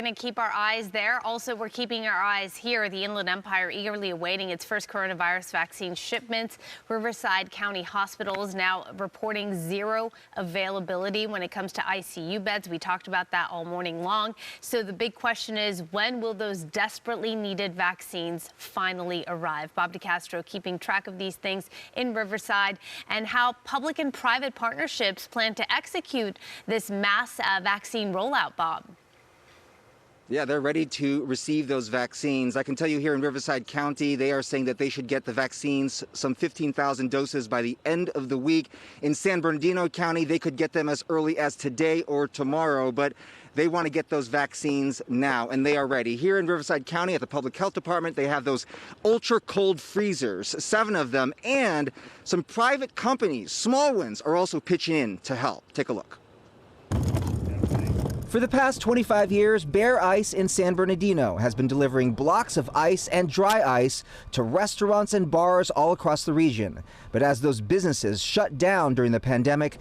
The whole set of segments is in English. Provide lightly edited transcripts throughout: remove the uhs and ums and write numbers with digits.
Going to keep our eyes there. Also, we're keeping our eyes here. The Inland Empire eagerly awaiting its first coronavirus vaccine shipments. Riverside County Hospital is now reporting zero availability when it comes to ICU beds. We talked about that all morning long. So the big question is, when will those desperately needed vaccines finally arrive? Bob DeCastro keeping track of these things in Riverside and how public and private partnerships plan to execute this mass vaccine rollout, Bob. Yeah, they're ready to receive those vaccines. I can tell you here in Riverside County, they are saying that they should get the vaccines, some 15,000 doses by the end of the week. In San Bernardino County, they could get them as early as today or tomorrow, but they want to get those vaccines now, and they are ready. Here in Riverside County at the Public Health Department, they have those ultra cold freezers, 7 of them, and some private companies, small ones, are also pitching in to help. Take a look. For the past 25 years, Bear Ice in San Bernardino has been delivering blocks of ice and dry ice to restaurants and bars all across the region. But as those businesses shut down during the pandemic,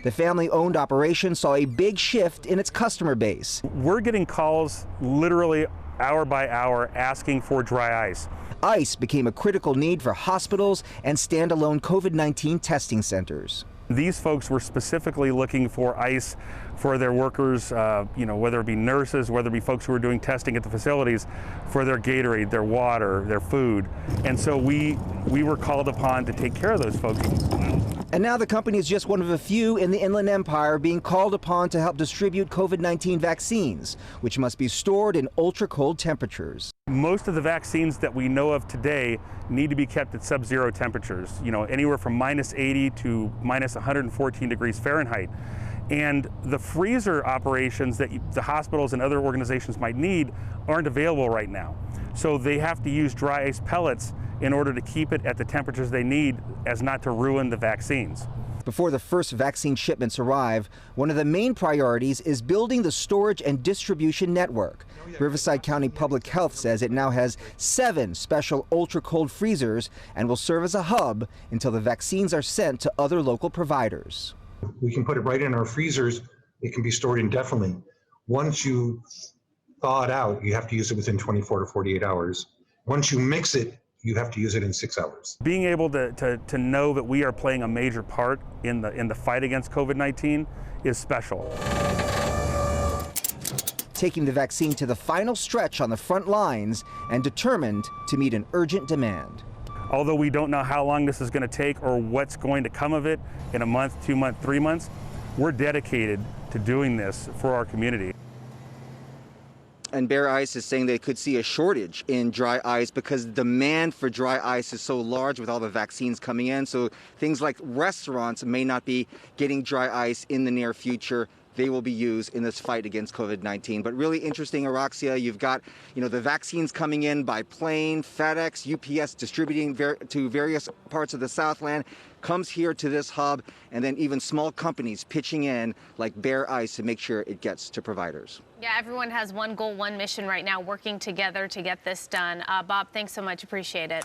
the family-owned operation saw a big shift in its customer base. We're getting calls literally hour by hour asking for dry ice. Ice became a critical need for hospitals and standalone COVID-19 testing centers. These folks were specifically looking for ice for their workers, whether it be nurses, whether it be folks who were doing testing at the facilities, for their Gatorade, their water, their food. And so we were called upon to take care of those folks. And now the company is just one of a few in the Inland Empire being called upon to help distribute COVID-19 vaccines, which must be stored in ultra-cold temperatures. Most of the vaccines that we know of today need to be kept at sub-zero temperatures, anywhere from -80 to -114 degrees Fahrenheit. And the freezer operations that the hospitals and other organizations might need aren't available right now. So they have to use dry ice pellets in order to keep it at the temperatures they need as not to ruin the vaccines. Before the first vaccine shipments arrive, one of the main priorities is building the storage and distribution network. Riverside County Public Health says it now has 7 special ultra-cold freezers and will serve as a hub until the vaccines are sent to other local providers. We can put it right in our freezers. It can be stored indefinitely. Once you thaw it out, you have to use it within 24 to 48 hours. Once you mix it, you have to use it in 6 hours. Being able to know that we are playing a major part in the fight against COVID-19 is special. Taking the vaccine to the final stretch on the front lines and determined to meet an urgent demand. Although we don't know how long this is going to take or what's going to come of it in a month, 2 months, 3 months, we're dedicated to doing this for our community. And Bear Ice is saying they could see a shortage in dry ice because demand for dry ice is so large with all the vaccines coming in. So things like restaurants may not be getting dry ice in the near future. They will be used in this fight against COVID-19. But really interesting, Araxia, you've got, the vaccines coming in by plane, FedEx, UPS distributing to various parts of the Southland, comes here to this hub, and then even small companies pitching in like Bear Ice to make sure it gets to providers. Yeah, everyone has one goal, one mission right now, working together to get this done. Bob, thanks so much. Appreciate it.